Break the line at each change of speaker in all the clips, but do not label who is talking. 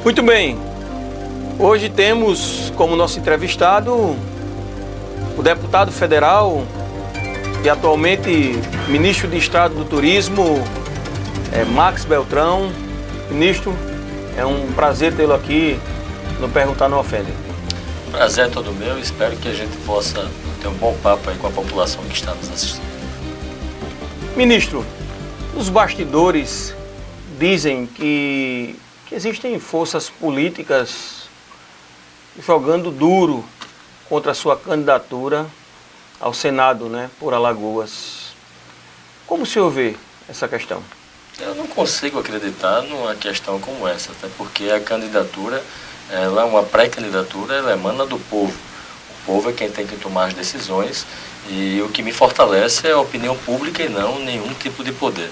Muito bem, hoje temos como nosso entrevistado o deputado federal e atualmente ministro de Estado do Turismo, Max Beltrão. Ministro, é um prazer tê-lo aqui no Perguntar Não Ofende.
Prazer é todo meu, espero que a gente possa ter um bom papo aí com a população que está nos assistindo.
Ministro, os bastidores dizem que existem forças políticas jogando duro contra a sua candidatura ao Senado, por Alagoas. Como o senhor vê essa questão?
Eu não consigo acreditar numa questão como essa, até porque a candidatura, ela é uma pré-candidatura, ela emana do povo. O povo é quem tem que tomar as decisões e o que me fortalece é a opinião pública e não nenhum tipo de poder.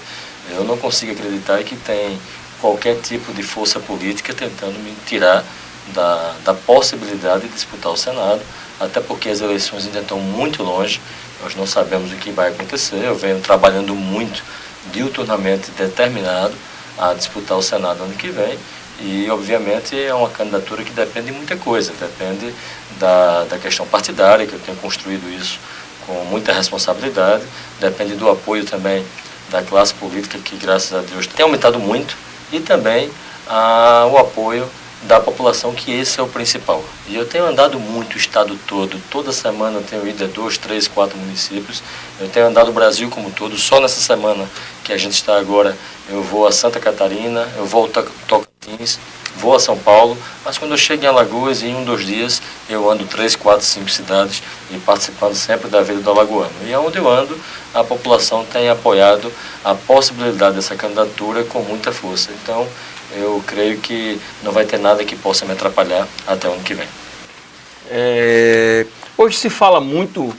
Eu não consigo acreditar que tem qualquer tipo de força política tentando me tirar da possibilidade de disputar o Senado, até porque as eleições ainda estão muito longe, nós não sabemos o que vai acontecer. Eu venho trabalhando muito, diuturnamente determinado a disputar o Senado ano que vem, e obviamente é uma candidatura que depende de muita coisa, depende da questão partidária, que eu tenho construído isso com muita responsabilidade, depende do apoio também da classe política, que graças a Deus tem aumentado muito, e também o apoio da população, que esse é o principal. E eu tenho andado muito o estado todo, toda semana eu tenho ido a 2, 3, 4 municípios, eu tenho andado o Brasil como todo. Só nessa semana que a gente está agora, eu vou a Santa Catarina, eu vou a Tocantins, vou a São Paulo, mas quando eu chego em Alagoas, em 1, 2 dias, eu ando 3, 4, 5 cidades e participando sempre da vida do alagoano. E onde eu ando, a população tem apoiado a possibilidade dessa candidatura com muita força. Então, eu creio que não vai ter nada que possa me atrapalhar até o ano que vem.
Hoje se fala muito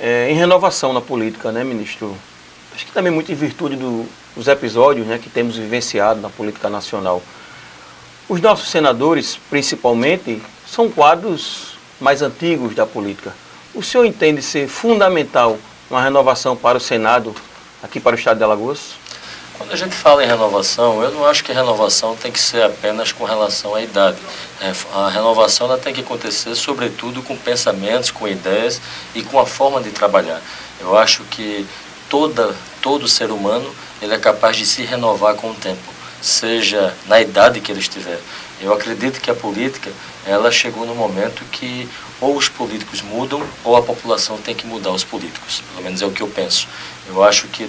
em renovação na política, ministro? Acho que também muito em virtude dos episódios que temos vivenciado na política nacional. Os nossos senadores, principalmente, são quadros mais antigos da política. O senhor entende ser fundamental uma renovação para o Senado, aqui para o estado de Alagoas?
Quando a gente fala em renovação, eu não acho que a renovação tem que ser apenas com relação à idade. A renovação ela tem que acontecer, sobretudo, com pensamentos, com ideias e com a forma de trabalhar. Eu acho que todo ser humano ele é capaz de se renovar com o tempo, seja na idade que ele estiver. Eu acredito que a política ela chegou no momento que ou os políticos mudam ou a população tem que mudar os políticos. Pelo menos é o que eu penso. Eu acho que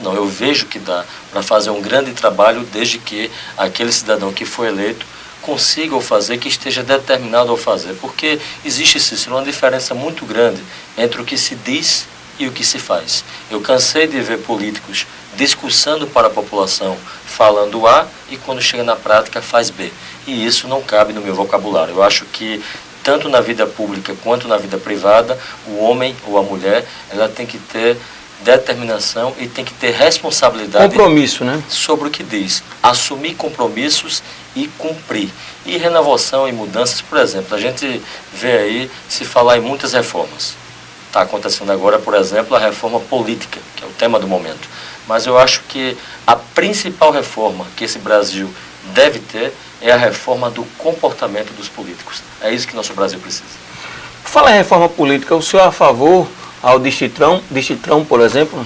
eu vejo que dá para fazer um grande trabalho desde que aquele cidadão que foi eleito consiga o fazer, que esteja determinado ao fazer. Porque existe, Cícero, uma diferença muito grande entre o que se diz e o que se faz. Eu cansei de ver políticos discursando para a população, falando A, e quando chega na prática faz B. E isso não cabe no meu vocabulário. Eu acho que tanto na vida pública quanto na vida privada, o homem ou a mulher, ela tem que ter determinação e tem que ter responsabilidade.
Compromisso,
sobre o que diz. Assumir compromissos e cumprir. E renovação e mudanças, por exemplo, a gente vê aí se falar em muitas reformas. Está acontecendo agora, por exemplo, a reforma política, que é o tema do momento. Mas eu acho que a principal reforma que esse Brasil deve ter é a reforma do comportamento dos políticos. É isso que nosso Brasil precisa.
Fala em reforma política, o senhor é a favor ao distritão, por exemplo?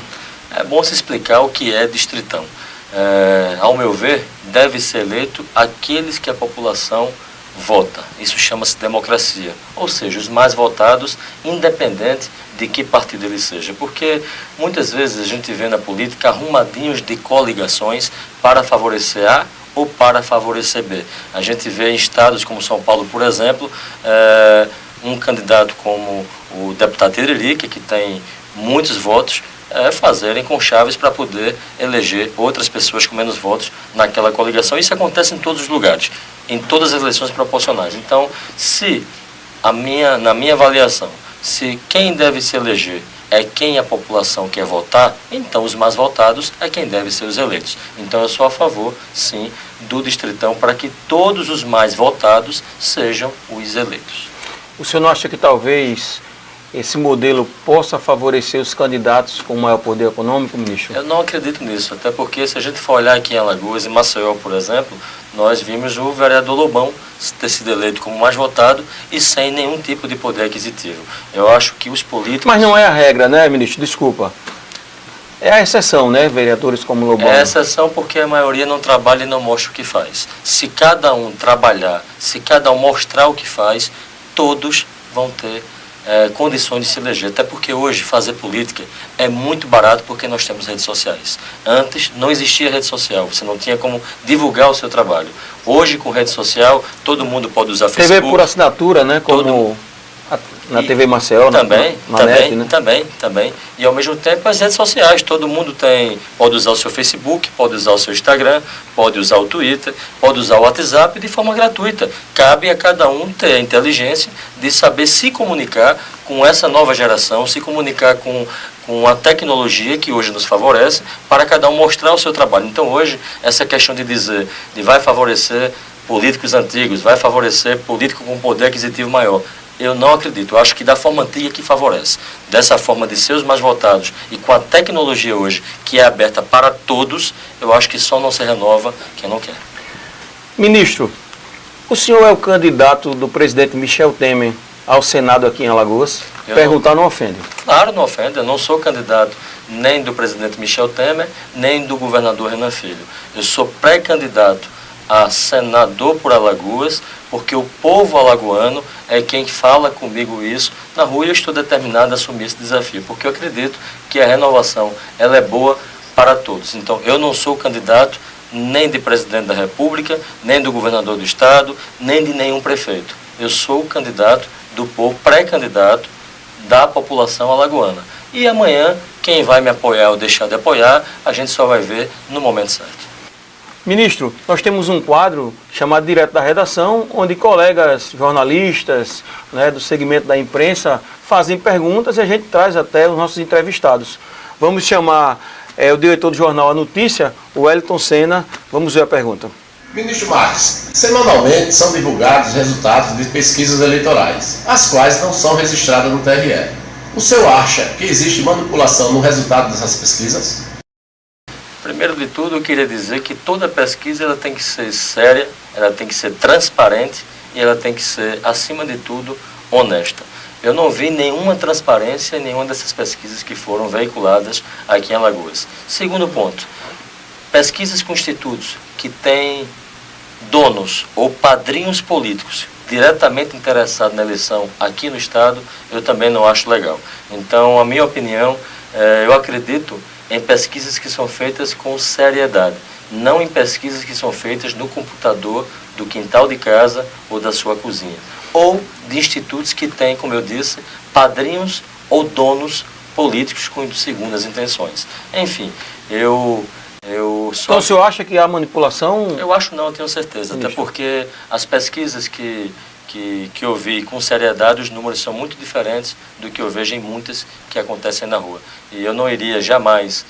É bom se explicar o que é distritão. Ao meu ver, deve ser eleito aqueles que a população vota. Isso chama-se democracia. Ou seja, os mais votados, independente de que partido ele seja. Porque muitas vezes a gente vê na política arrumadinhos de coligações para favorecer A ou para favorecer B. A gente vê em estados como São Paulo, por exemplo, um candidato como o deputado Tiririca, que tem muitos votos, fazerem conchaves para poder eleger outras pessoas com menos votos naquela coligação. Isso acontece em todos os lugares, em todas as eleições proporcionais. Então, na minha avaliação, se quem deve se eleger é quem a população quer votar, então os mais votados é quem deve ser os eleitos. Então eu sou a favor, sim, do distritão para que todos os mais votados sejam os eleitos.
O senhor não acha que talvez esse modelo possa favorecer os candidatos com maior poder econômico, ministro?
Eu não acredito nisso, até porque se a gente for olhar aqui em Alagoas, em Maceió, por exemplo, nós vimos o vereador Lobão ter sido eleito como mais votado e sem nenhum tipo de poder aquisitivo. Eu acho que os políticos...
Mas não é a regra, né, ministro? Desculpa. É a exceção, né, vereadores como Lobão?
É a exceção porque a maioria não trabalha e não mostra o que faz. Se cada um trabalhar, se cada um mostrar o que faz, todos vão ter condições de se eleger. Até porque hoje fazer política é muito barato porque nós temos redes sociais. Antes não existia rede social, você não tinha como divulgar o seu trabalho. Hoje com rede social, todo mundo pode usar Facebook.
TV por assinatura, né, como na TV Maceió,
também,
na net, né?
Também. E ao mesmo tempo as redes sociais, todo mundo pode usar o seu Facebook, pode usar o seu Instagram, pode usar o Twitter, pode usar o WhatsApp de forma gratuita. Cabe a cada um ter a inteligência de saber se comunicar com essa nova geração, se comunicar com a tecnologia que hoje nos favorece, para cada um mostrar o seu trabalho. Então hoje, essa questão de dizer, vai favorecer políticos antigos, vai favorecer político com poder aquisitivo maior, eu não acredito. Eu acho que da forma antiga que favorece. Dessa forma de ser os mais votados e com a tecnologia hoje, que é aberta para todos, eu acho que só não se renova quem não quer.
Ministro, o senhor é o candidato do presidente Michel Temer ao Senado aqui em Alagoas? Perguntar não ofende.
Claro, não ofende. Eu não sou candidato nem do presidente Michel Temer, nem do governador Renan Filho. Eu sou pré-candidato a senador por Alagoas, porque o povo alagoano é quem fala comigo isso na rua e eu estou determinado a assumir esse desafio, porque eu acredito que a renovação ela é boa para todos. Então, eu não sou candidato nem de presidente da República, nem do governador do estado, nem de nenhum prefeito. Eu sou o candidato do povo, pré-candidato da população alagoana. E amanhã, quem vai me apoiar ou deixar de apoiar, a gente só vai ver no momento certo.
Ministro, nós temos um quadro chamado Direto da Redação, onde colegas jornalistas, né, do segmento da imprensa fazem perguntas e a gente traz até os nossos entrevistados. Vamos chamar o diretor do jornal A Notícia, o Wellington Senna. Vamos ver a pergunta.
Ministro Marques, semanalmente são divulgados resultados de pesquisas eleitorais, as quais não são registradas no TRE. O senhor acha que existe manipulação no resultado dessas pesquisas?
Primeiro de tudo, eu queria dizer que toda pesquisa ela tem que ser séria, ela tem que ser transparente e ela tem que ser, acima de tudo, honesta. Eu não vi nenhuma transparência em nenhuma dessas pesquisas que foram veiculadas aqui em Alagoas. Segundo ponto, pesquisas com institutos que têm donos ou padrinhos políticos diretamente interessados na eleição aqui no estado, eu também não acho legal. Então, a minha opinião, eu acredito em pesquisas que são feitas com seriedade, não em pesquisas que são feitas no computador do quintal de casa ou da sua cozinha, ou de institutos que têm, como eu disse, padrinhos ou donos políticos com segundas intenções. Enfim,
Então o senhor acha que há manipulação?
Eu acho não, eu tenho certeza, até porque as pesquisas que eu vi com seriedade, os números são muito diferentes do que eu vejo em muitas que acontecem na rua. E eu não iria jamais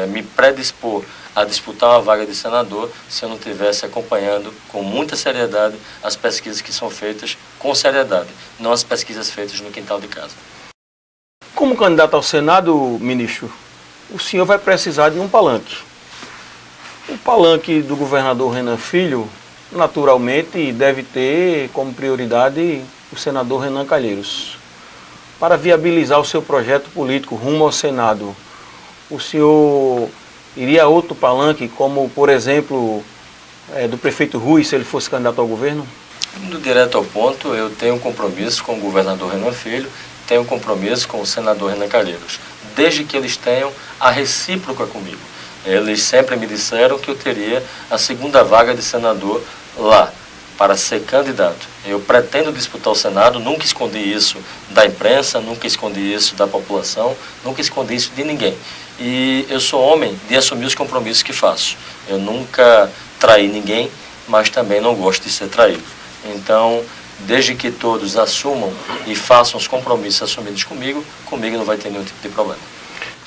me predispor a disputar uma vaga de senador se eu não estivesse acompanhando com muita seriedade as pesquisas que são feitas com seriedade, não as pesquisas feitas no quintal de casa.
Como candidato ao Senado, ministro, o senhor vai precisar de um palanque. O palanque do governador Renan Filho, naturalmente, deve ter como prioridade o senador Renan Calheiros. Para viabilizar o seu projeto político rumo ao Senado, o senhor iria a outro palanque, como, por exemplo, do prefeito Rui, se ele fosse candidato ao governo?
Indo direto ao ponto, eu tenho um compromisso com o governador Renan Filho, tenho um compromisso com o senador Renan Calheiros, desde que eles tenham a recíproca comigo. Eles sempre me disseram que eu teria a segunda vaga de senador lá, para ser candidato. Eu pretendo disputar o Senado, nunca escondi isso da imprensa, nunca escondi isso da população, nunca escondi isso de ninguém. E eu sou homem de assumir os compromissos que faço. Eu nunca traí ninguém, mas também não gosto de ser traído. Então, desde que todos assumam e façam os compromissos assumidos comigo não vai ter nenhum tipo de problema.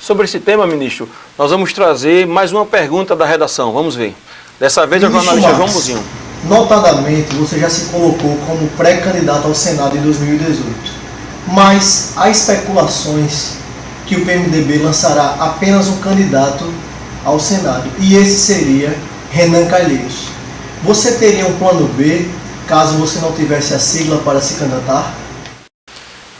Sobre esse tema, ministro, nós vamos trazer mais uma pergunta da redação. Vamos ver. Dessa vez é o jornalista João Buzinho.
Notadamente, você já se colocou como pré-candidato ao Senado em 2018. mas há especulações que o PMDB lançará apenas um candidato ao Senado, e esse seria Renan Calheiros. Você teria um plano B caso você não tivesse a sigla para se candidatar?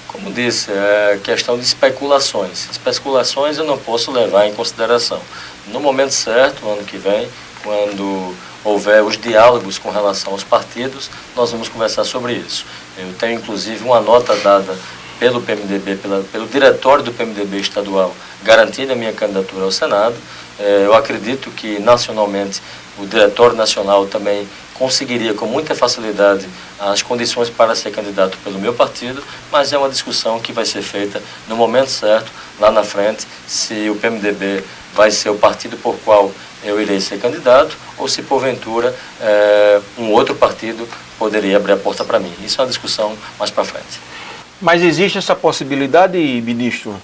Como disse, é questão de especulações. Especulações eu não posso levar em consideração. No momento certo, no ano que vem, quando houver os diálogos com relação aos partidos, nós vamos conversar sobre isso. Eu tenho inclusive uma nota dada pelo PMDB, pelo diretório do PMDB estadual, garantindo a minha candidatura ao Senado. Eu acredito que nacionalmente o diretório nacional também conseguiria com muita facilidade as condições para ser candidato pelo meu partido, mas é uma discussão que vai ser feita no momento certo, lá na frente, se o PMDB vai ser o partido por qual eu irei ser candidato ou se porventura um outro partido poderia abrir a porta para mim. Isso é uma discussão mais para frente.
Mas existe essa possibilidade, ministro,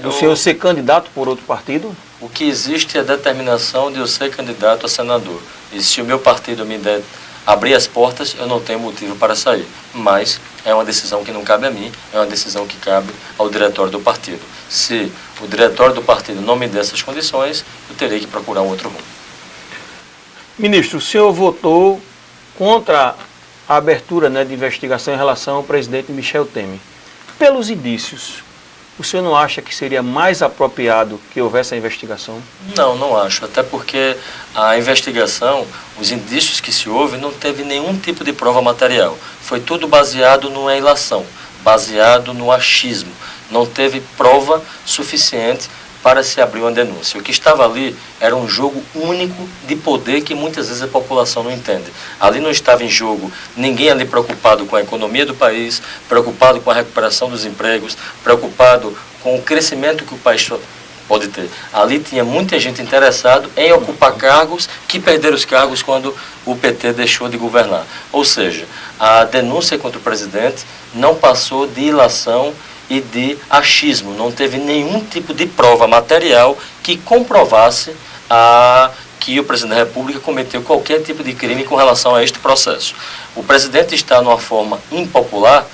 do senhor ser candidato por outro partido?
O que existe é a determinação de eu ser candidato a senador. E se o meu partido me der abrir as portas, eu não tenho motivo para sair. Mas é uma decisão que não cabe a mim, é uma decisão que cabe ao diretório do partido. Se o diretório do partido não me der essas condições, eu terei que procurar um outro rumo.
Ministro, o senhor votou contra a abertura, de investigação em relação ao presidente Michel Temer. Pelos indícios, o senhor não acha que seria mais apropriado que houvesse a investigação?
Não, não acho. Até porque a investigação, os indícios que se houve, não teve nenhum tipo de prova material. Foi tudo baseado numa ilação, baseado no achismo. Não teve prova suficiente para se abrir uma denúncia. O que estava ali era um jogo único de poder que muitas vezes a população não entende. Ali não estava em jogo ninguém ali preocupado com a economia do país, preocupado com a recuperação dos empregos, preocupado com o crescimento que o país pode ter. Ali tinha muita gente interessada em ocupar cargos que perderam os cargos quando o PT deixou de governar. Ou seja, a denúncia contra o presidente não passou de ilação e de achismo, não teve nenhum tipo de prova material que comprovasse que o presidente da República cometeu qualquer tipo de crime com relação a este processo. O presidente está numa forma impopular,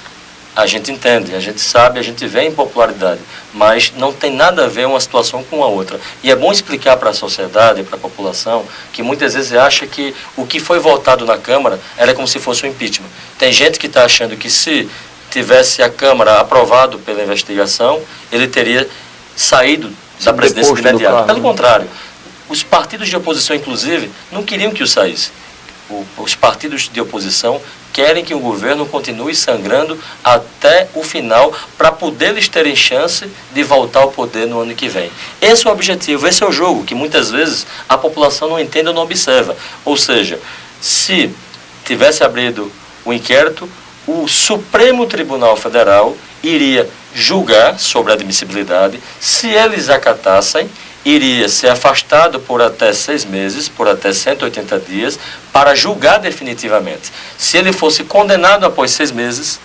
a gente entende, a gente sabe, a gente vê a impopularidade, mas não tem nada a ver uma situação com a outra. E é bom explicar para a sociedade, para a população, que muitas vezes acha que o que foi votado na Câmara era como se fosse um impeachment. Tem gente que está achando que se tivesse a Câmara aprovado pela investigação, ele teria saído da presidência de imediato. Pelo contrário, os partidos de oposição, inclusive, não queriam que o saísse. Os partidos de oposição querem que o governo continue sangrando até o final para poder eles terem chance de voltar ao poder no ano que vem. Esse é o objetivo, esse é o jogo que muitas vezes a população não entende ou não observa. Ou seja, se tivesse abrido o inquérito, o Supremo Tribunal Federal iria julgar sobre a admissibilidade. Se eles acatassem, iria ser afastado por até 6 meses, por até 180 dias, para julgar definitivamente. Se ele fosse condenado após 6 meses,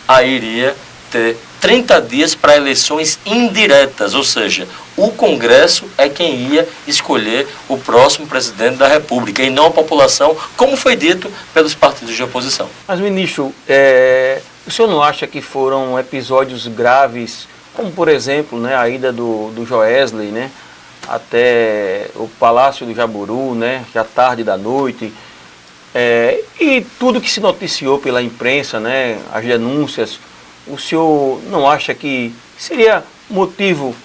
aí iria ter 30 dias para eleições indiretas, ou seja, o Congresso é quem ia escolher o próximo presidente da República e não a população, como foi dito pelos partidos de oposição.
Mas, ministro, o senhor não acha que foram episódios graves, como, por exemplo, a ida do Joesley, até o Palácio do Jaburu, já tarde da noite, e tudo que se noticiou pela imprensa, as denúncias, o senhor não acha que seria motivo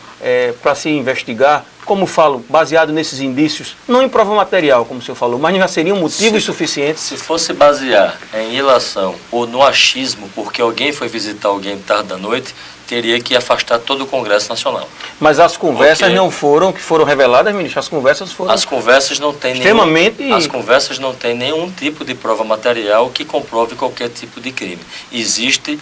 para se investigar, como falo, baseado nesses indícios, não em prova material, como o senhor falou, mas já seriam motivos suficientes?
Se fosse basear em ilação ou no achismo, porque alguém foi visitar alguém tarde da noite, teria que afastar todo o Congresso Nacional.
Mas as conversas não foram, que foram reveladas, ministro, as conversas foram...
As conversas não têm as conversas não têm nenhum tipo de prova material que comprove qualquer tipo de crime. Existem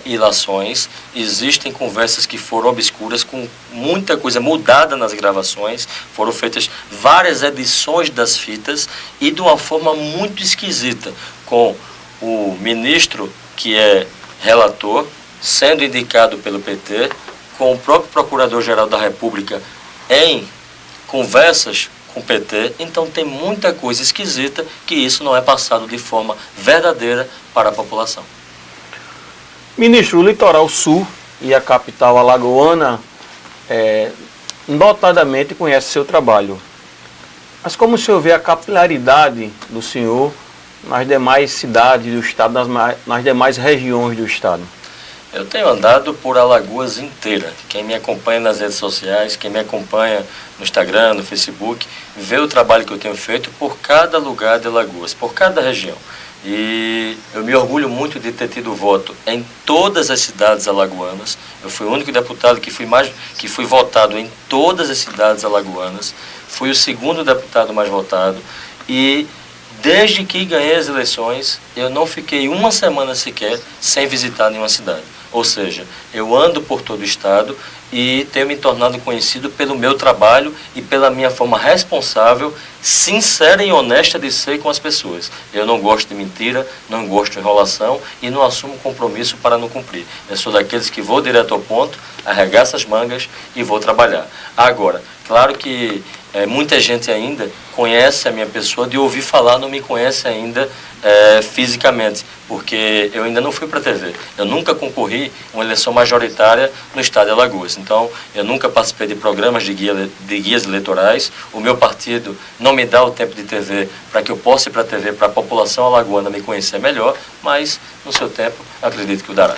ilações, existem conversas que foram obscuras, com muita coisa mudada nas gravações, foram feitas várias edições das fitas e de uma forma muito esquisita, com o ministro que é relator, sendo indicado pelo PT, com o próprio Procurador-Geral da República em conversas com o PT. Então tem muita coisa esquisita que isso não é passado de forma verdadeira para a população.
Ministro, o litoral sul e a capital alagoana notadamente conhece seu trabalho. Mas como o senhor vê a capilaridade do senhor nas demais cidades do estado, nas demais regiões do estado?
Eu tenho andado por Alagoas inteira. Quem me acompanha nas redes sociais, quem me acompanha no Instagram, no Facebook, vê o trabalho que eu tenho feito por cada lugar de Alagoas, por cada região. E eu me orgulho muito de ter tido voto em todas as cidades alagoanas. Eu fui o único deputado que fui votado em todas as cidades alagoanas. Fui o segundo deputado mais votado. E desde que ganhei as eleições, eu não fiquei uma semana sequer sem visitar nenhuma cidade. Ou seja, eu ando por todo o estado e tenho me tornado conhecido pelo meu trabalho e pela minha forma responsável, sincera e honesta de ser com as pessoas. Eu não gosto de mentira, não gosto de enrolação e não assumo compromisso para não cumprir. Eu sou daqueles que vou direto ao ponto, arregaço as mangas e vou trabalhar. Agora, claro que muita gente ainda conhece a minha pessoa, de ouvir falar, não me conhece ainda fisicamente, porque eu ainda não fui para a TV. Eu nunca concorri a uma eleição majoritária no estado de Alagoas. Então, eu nunca participei de programas de guias eleitorais. O meu partido não me dá o tempo de TV para que eu possa ir para a TV, para a população alagoana me conhecer melhor, mas no seu tempo acredito que o dará.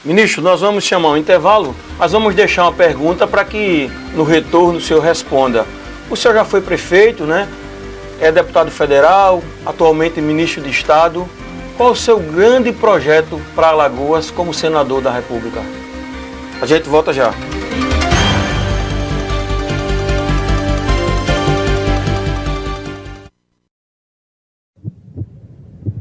Ministro, nós vamos chamar um intervalo, mas vamos deixar uma pergunta para que no retorno o senhor responda. O senhor já foi prefeito, né? É deputado federal, atualmente ministro de Estado. Qual o seu grande projeto para Alagoas como senador da República? A gente volta já.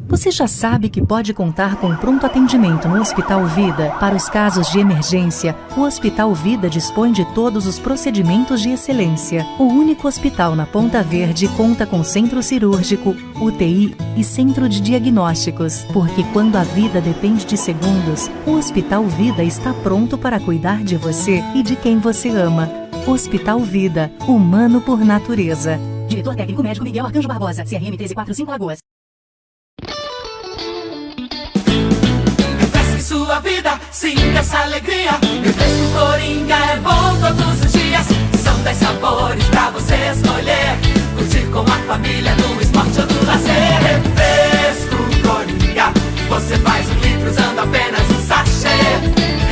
Você já sabe que pode contar com pronto atendimento no Hospital Vida para os casos de emergência. O Hospital Vida dispõe de todos os procedimentos de excelência. O único hospital na Ponta Verde conta com centro cirúrgico, UTI e centro de diagnósticos. Porque quando a vida depende de segundos, o Hospital Vida está pronto para cuidar de você e de quem você ama. Hospital Vida, humano por natureza. Diretor técnico médico Miguel Arcanjo Barbosa, CRM 1345 Alagoas.
Sua vida, sinta essa alegria. Refresco Coringa é bom todos os dias. São 10 sabores pra você escolher. Curtir com a família no esporte ou no lazer. Refresco Coringa, você faz 1 litro usando apenas um sachê.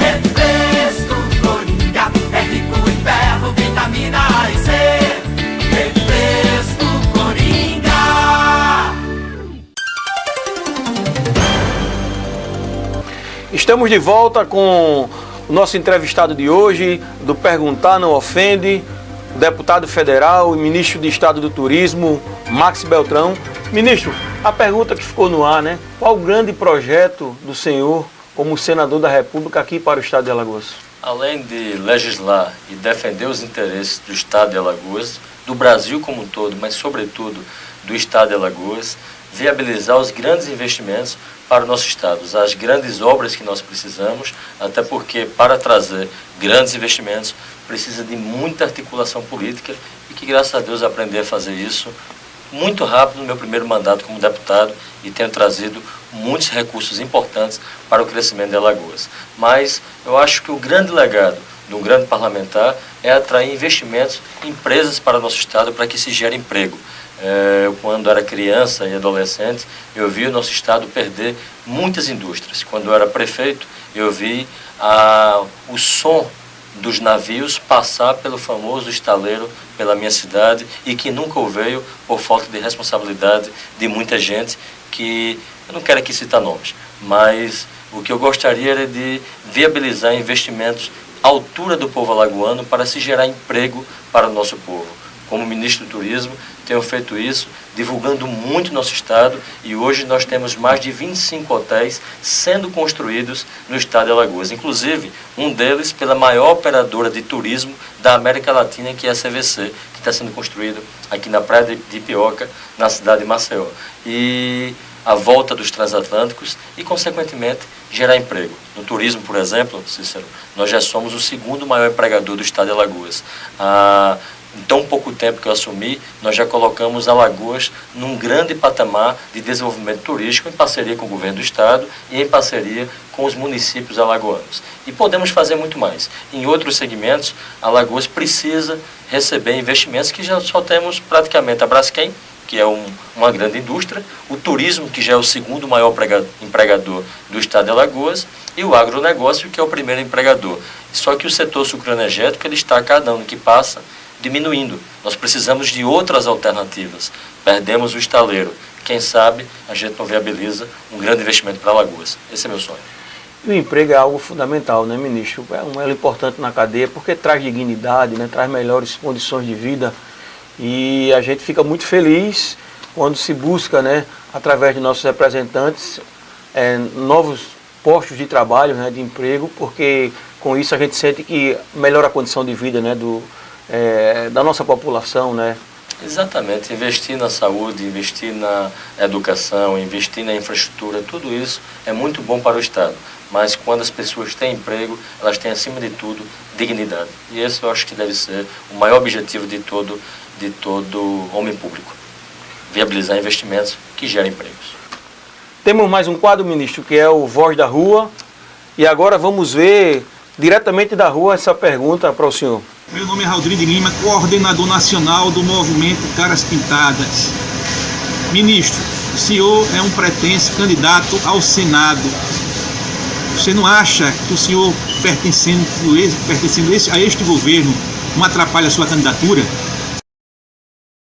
Refresco Coringa, é rico em ferro, vitamina A e C. Refresco Coringa.
Estamos de volta com o nosso entrevistado de hoje, do Perguntar Não Ofende, deputado federal e ministro de Estado do Turismo, Max Beltrão. Ministro, a pergunta que ficou no ar, né? Qual o grande projeto do senhor como senador da República aqui para o estado de Alagoas?
Além de legislar e defender os interesses do estado de Alagoas, do Brasil como um todo, mas sobretudo do estado de Alagoas, viabilizar os grandes investimentos para o nosso estado, as grandes obras que nós precisamos, até porque para trazer grandes investimentos precisa de muita articulação política e que graças a Deus aprendi a fazer isso muito rápido no meu primeiro mandato como deputado e tenho trazido muitos recursos importantes para o crescimento de Alagoas. Mas eu acho que o grande legado de um grande parlamentar é atrair investimentos, empresas para o nosso estado para que se gere emprego. Quando era criança e adolescente, eu vi o nosso estado perder muitas indústrias. Quando eu era prefeito, eu vi o som dos navios passar pelo famoso estaleiro pela minha cidade e que nunca o veio por falta de responsabilidade de muita gente que, eu não quero aqui citar nomes, mas o que eu gostaria era de viabilizar investimentos à altura do povo alagoano para se gerar emprego para o nosso povo. Como ministro do Turismo, tenho feito isso, divulgando muito nosso estado e hoje nós temos mais de 25 hotéis sendo construídos no estado de Alagoas. Inclusive, um deles pela maior operadora de turismo da América Latina, que é a CVC, que está sendo construído aqui na Praia de Ipioca, na cidade de Maceió. E a volta dos transatlânticos e, consequentemente, gerar emprego. No turismo, por exemplo, Cícero, nós já somos o segundo maior empregador do estado de Alagoas. Em tão pouco tempo que eu assumi, nós já colocamos Alagoas num grande patamar de desenvolvimento turístico em parceria com o governo do estado e em parceria com os municípios alagoanos. E podemos fazer muito mais. Em outros segmentos, Alagoas precisa receber investimentos que já só temos praticamente a Braskem, que é uma grande indústria, o turismo, que já é o segundo maior empregador do estado de Alagoas, e o agronegócio, que é o primeiro empregador. Só que o setor sucroenergético ele está, cada ano que passa, diminuindo. Nós precisamos de outras alternativas. Perdemos o estaleiro. Quem sabe a gente não viabiliza um grande investimento para Alagoas. Esse é meu sonho.
E o emprego é algo fundamental, né, ministro? É um elo importante na cadeia porque traz dignidade, né, traz melhores condições de vida. E a gente fica muito feliz quando se busca, né, através de nossos representantes, novos postos de trabalho, né, de emprego, porque com isso a gente sente que melhora a condição de vida, né, da nossa população, né?
Exatamente, investir na saúde, investir na educação, investir na infraestrutura, tudo isso é muito bom para o Estado. Mas quando as pessoas têm emprego, elas têm acima de tudo dignidade. E esse eu acho que deve ser o maior objetivo de todo homem público. Viabilizar investimentos que gerem empregos.
Temos mais um quadro, ministro, que é o Voz da Rua. E agora vamos ver diretamente da rua essa pergunta para o senhor.
Meu nome é Rodrigo Lima, coordenador nacional do movimento Caras Pintadas. Ministro, o senhor é um pretenso candidato ao Senado. Você não acha que o senhor, pertencendo a este governo, não atrapalha a sua candidatura?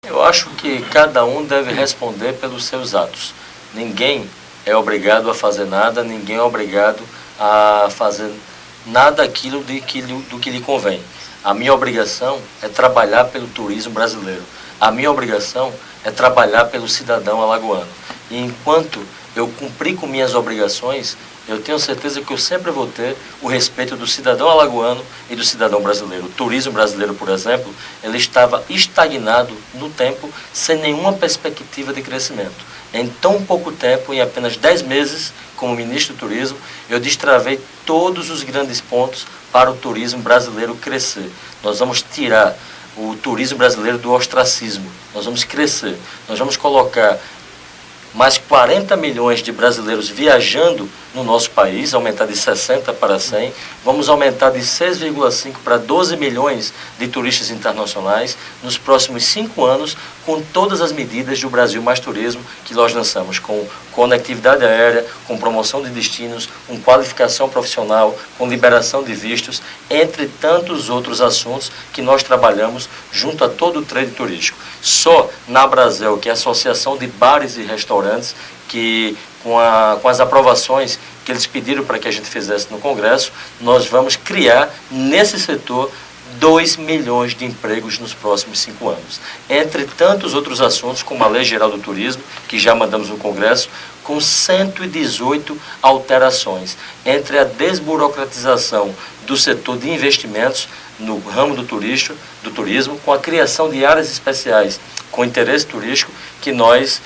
Eu acho que cada um deve responder pelos seus atos. Ninguém é obrigado a fazer nada, ninguém é obrigado a fazer nada do que lhe convém. A minha obrigação é trabalhar pelo turismo brasileiro. A minha obrigação é trabalhar pelo cidadão alagoano. E enquanto eu cumprir com minhas obrigações, eu tenho certeza que eu sempre vou ter o respeito do cidadão alagoano e do cidadão brasileiro. O turismo brasileiro, por exemplo, ele estava estagnado no tempo, sem nenhuma perspectiva de crescimento. Em tão pouco tempo, em apenas 10 meses, como ministro do Turismo, eu destravei todos os grandes pontos para o turismo brasileiro crescer. Nós vamos tirar o turismo brasileiro do ostracismo. Nós vamos crescer. Nós vamos colocar mais 40 milhões de brasileiros viajando no nosso país, aumentar de 60 para 100. Vamos aumentar de 6,5 para 12 milhões de turistas internacionais nos próximos 5 anos, com todas as medidas do Brasil Mais Turismo que nós lançamos, com conectividade aérea, com promoção de destinos, com qualificação profissional, com liberação de vistos, entre tantos outros assuntos que nós trabalhamos junto a todo o trade turístico. Só na Abrazel, que é a Associação de Bares e Restaurantes, que com as aprovações que eles pediram para que a gente fizesse no Congresso, nós vamos criar nesse setor 2 milhões de empregos nos próximos 5 anos. Entre tantos outros assuntos, como a Lei Geral do Turismo, que já mandamos no Congresso, com 118 alterações. Entre a desburocratização do setor de investimentos no ramo do turismo, com a criação de áreas especiais com interesse turístico, que nós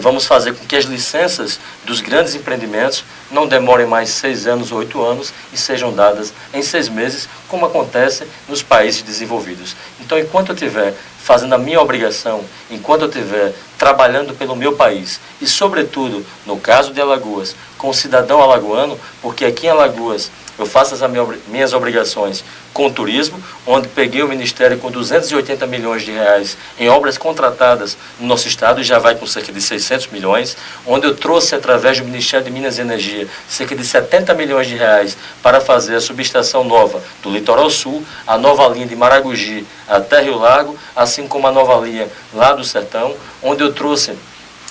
vamos fazer com que as licenças dos grandes empreendimentos não demorem mais 6 anos ou 8 anos e sejam dadas em 6 meses, como acontece nos países desenvolvidos. Então, enquanto eu estiver fazendo a minha obrigação, enquanto eu estiver trabalhando pelo meu país e, sobretudo, no caso de Alagoas, com o cidadão alagoano, porque aqui em Alagoas eu faço as minhas obrigações com o turismo, onde peguei o Ministério com 280 milhões de reais em obras contratadas no nosso estado, e já vai com cerca de 600 milhões, onde eu trouxe, através do Ministério de Minas e Energia, cerca de 70 milhões de reais para fazer a subestação nova do Litoral Sul, a nova linha de Maragogi até Rio Largo, assim como a nova linha lá do Sertão, onde eu trouxe,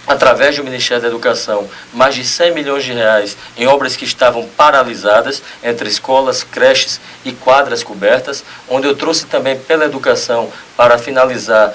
através do Ministério da Educação, mais de 100 milhões de reais em obras que estavam paralisadas, entre escolas, creches e quadras cobertas, onde eu trouxe também pela educação para finalizar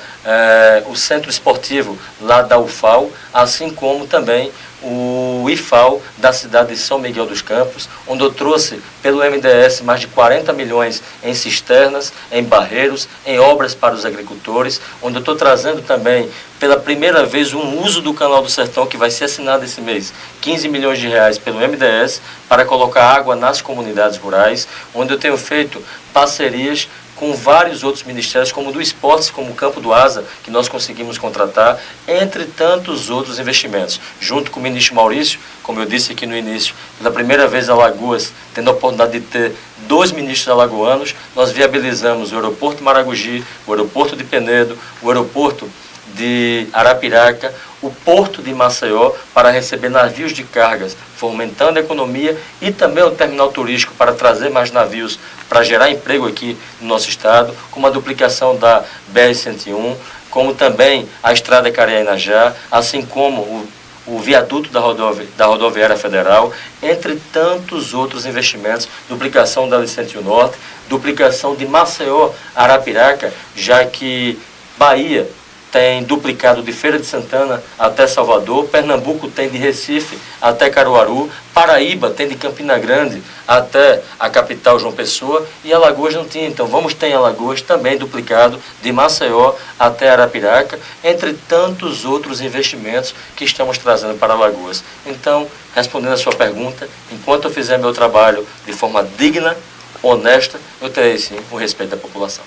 o centro esportivo lá da UFAL, assim como também o IFAL da cidade de São Miguel dos Campos, onde eu trouxe pelo MDS mais de 40 milhões em cisternas, em barreiros, em obras para os agricultores, onde eu estou trazendo também pela primeira vez um uso do Canal do Sertão, que vai ser assinado esse mês, 15 milhões de reais pelo MDS para colocar água nas comunidades rurais, onde eu tenho feito parcerias com vários outros ministérios, como o do esportes, como o campo do Asa, que nós conseguimos contratar, entre tantos outros investimentos. Junto com o ministro Maurício, como eu disse aqui no início, pela primeira vez Alagoas, tendo a oportunidade de ter 2 ministros alagoanos, nós viabilizamos o aeroporto Maragogi, o aeroporto de Penedo, o aeroporto de Arapiraca, o porto de Maceió para receber navios de cargas, fomentando a economia, e também o terminal turístico para trazer mais navios para gerar emprego aqui no nosso estado, como a duplicação da BR-101, como também a estrada Careia-Inajá, assim como o viaduto da rodoviária federal, entre tantos outros investimentos, duplicação da Licencio Norte, duplicação de Maceió a Arapiraca, já que Bahia tem duplicado de Feira de Santana até Salvador, Pernambuco tem de Recife até Caruaru, Paraíba tem de Campina Grande até a capital João Pessoa, e Alagoas não tinha. Então vamos ter em Alagoas também duplicado de Maceió até Arapiraca, entre tantos outros investimentos que estamos trazendo para Alagoas. Então, respondendo a sua pergunta, enquanto eu fizer meu trabalho de forma digna, honesta, eu terei sim o respeito da população.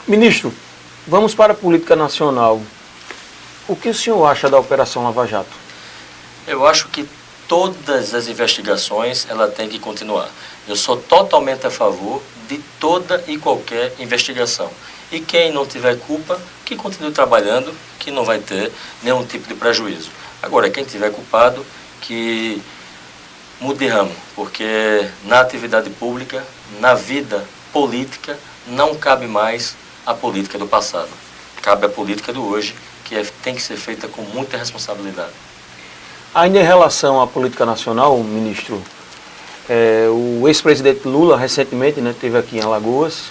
Ministro, vamos para a política nacional. O que o senhor acha da Operação Lava Jato?
Eu acho que todas as investigações ela tem que continuar. Eu sou totalmente a favor de toda e qualquer investigação. E quem não tiver culpa, que continue trabalhando, que não vai ter nenhum tipo de prejuízo. Agora, quem tiver culpado, que mude de ramo, porque na atividade pública, na vida política, não cabe mais a política do passado. Cabe a política do hoje, que tem que ser feita com muita responsabilidade.
Ainda em relação à política nacional, ministro, o ex-presidente Lula recentemente, né, esteve aqui em Alagoas,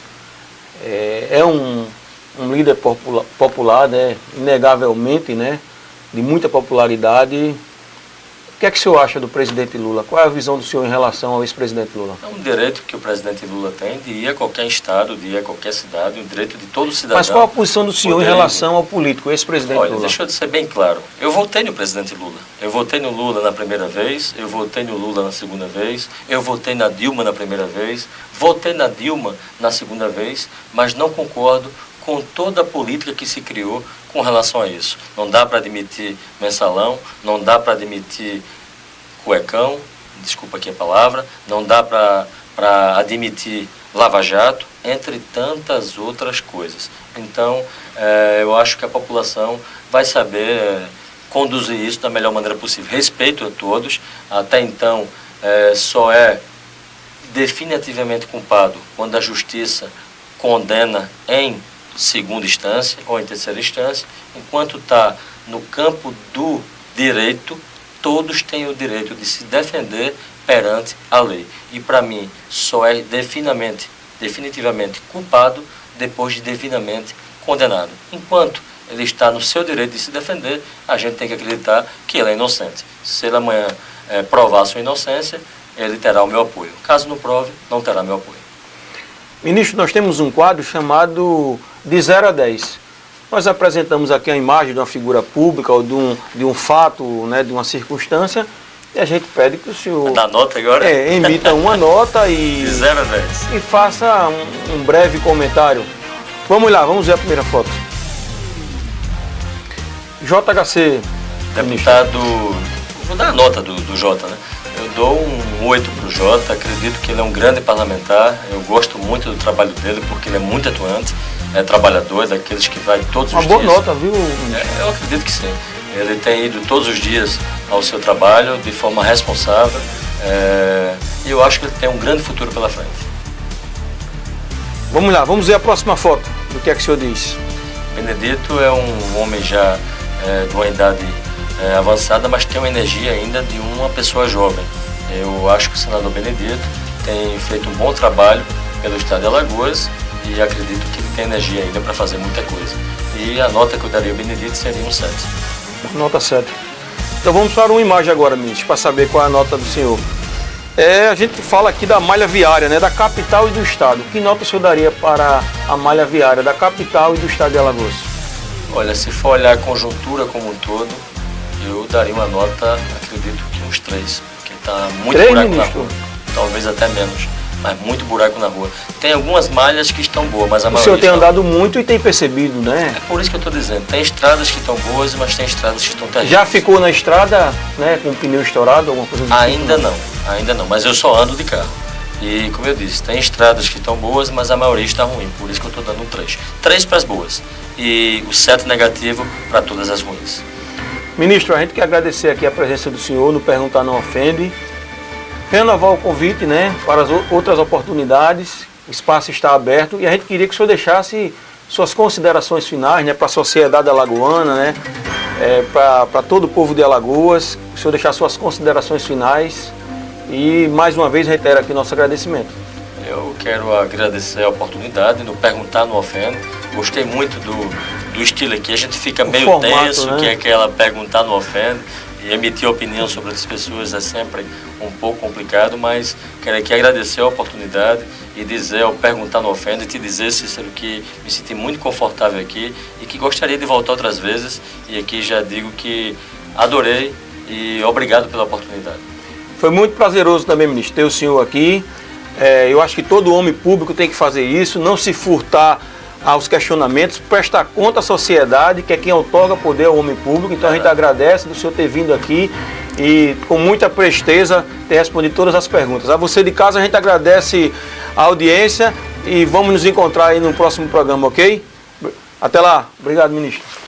é um líder popular, né, inegavelmente, né, de muita popularidade. O que é que o senhor acha do presidente Lula? Qual é a visão do senhor em relação ao ex-presidente Lula?
É um direito que o presidente Lula tem de ir a qualquer estado, de ir a qualquer cidade, um direito de todo cidadão.
Mas qual a posição do senhor em relação ao político, ex-presidente Lula?
Olha, deixa eu ser bem claro. Eu votei no presidente Lula. Eu votei no Lula na primeira vez, eu votei no Lula na segunda vez, eu votei na Dilma na primeira vez, votei na Dilma na segunda vez, mas não concordo com toda a política que se criou com relação a isso. Não dá para admitir mensalão, não dá para admitir cuecão, desculpa aqui a palavra, não dá para admitir lava-jato, entre tantas outras coisas. Então, eu acho que a população vai saber conduzir isso da melhor maneira possível. Respeito a todos, até então só é definitivamente culpado quando a justiça condena em segunda instância ou em terceira instância. Enquanto está no campo do direito, todos têm o direito de se defender perante a lei. E para mim só é definitivamente culpado depois de devidamente condenado. Enquanto ele está no seu direito de se defender, a gente tem que acreditar que ele é inocente. Se ele amanhã provar sua inocência, ele terá o meu apoio. Caso não prove, não terá meu apoio.
Ministro, nós temos um quadro chamado de 0 a 10. Nós apresentamos aqui a imagem de uma figura pública ou de um fato, né, de uma circunstância, e a gente pede que o senhor
dá nota agora?
Emita uma nota e,
de 0 a 10.
E faça um breve comentário. Vamos lá, vamos ver a primeira foto. JHC.
Deputado, vou dar a nota do Jota, né? Eu dou um 8 para o Jota, acredito que ele é um grande parlamentar, eu gosto muito do trabalho dele porque ele é muito atuante, é trabalhador, é daqueles que vai todos os dias.
Uma boa nota, viu?
Eu acredito que sim. Ele tem ido todos os dias ao seu trabalho de forma responsável e eu acho que ele tem um grande futuro pela frente.
Vamos lá, vamos ver a próxima foto. Do que é que o senhor diz?
Benedito é um homem já de uma idade avançada, mas tem uma energia ainda de uma pessoa jovem. Eu acho que o senador Benedito tem feito um bom trabalho pelo estado de Alagoas e acredito que ele tem energia ainda para fazer muita coisa. E a nota que eu daria ao Benedito seria um 7.
Nota 7. Então vamos para uma imagem agora, ministro, para saber qual é a nota do senhor. A gente fala aqui da malha viária, né, da capital e do estado. Que nota o senhor daria para a malha viária da capital e do estado de Alagoas?
Olha, se for olhar a conjuntura como um todo, eu daria uma nota, acredito que uns 3, porque está muito
3,
buraco
ministro?
na rua, talvez até menos. mas muito buraco na rua. Tem algumas malhas que estão boas, mas a maioria...
O senhor tem andado muito e tem percebido, né?
É por isso que eu estou dizendo, tem estradas que estão boas, mas tem estradas que estão terríveis.
Já ficou na estrada, né, com o pneu estourado, alguma coisa do tipo?
Ainda não, mas eu só ando de carro. E como eu disse, tem estradas que estão boas, mas a maioria está ruim, por isso que eu estou dando um 3. 3 para as boas e o 7 negativo para todas as ruins.
Ministro, a gente quer agradecer aqui a presença do senhor no Perguntar Não Ofende. Renovar o convite, né, para as outras oportunidades, o espaço está aberto e a gente queria que o senhor deixasse suas considerações finais, né, para a sociedade alagoana, né, para todo o povo de Alagoas, que o senhor deixasse suas considerações finais e mais uma vez reitero aqui nosso agradecimento.
Eu quero agradecer a oportunidade no Perguntar Não Ofende. Gostei muito do estilo aqui, a gente fica meio
formato,
tenso, né? Que é aquela Perguntar Não Ofende. E emitir opinião sobre as pessoas é sempre um pouco complicado, mas quero aqui agradecer a oportunidade e dizer, ao Perguntar Não Ofende, te dizer, Cícero, que me senti muito confortável aqui e que gostaria de voltar outras vezes. E aqui já digo que adorei e obrigado pela oportunidade.
Foi muito prazeroso também, ministro, ter o senhor aqui. Eu acho que todo homem público tem que fazer isso, não se furtar aos questionamentos, prestar conta à sociedade, que é quem outorga poder ao homem público. Então a gente agradece do senhor ter vindo aqui e com muita presteza ter respondido todas as perguntas. A você de casa a gente agradece a audiência e vamos nos encontrar aí no próximo programa, ok? Até lá. Obrigado, ministro.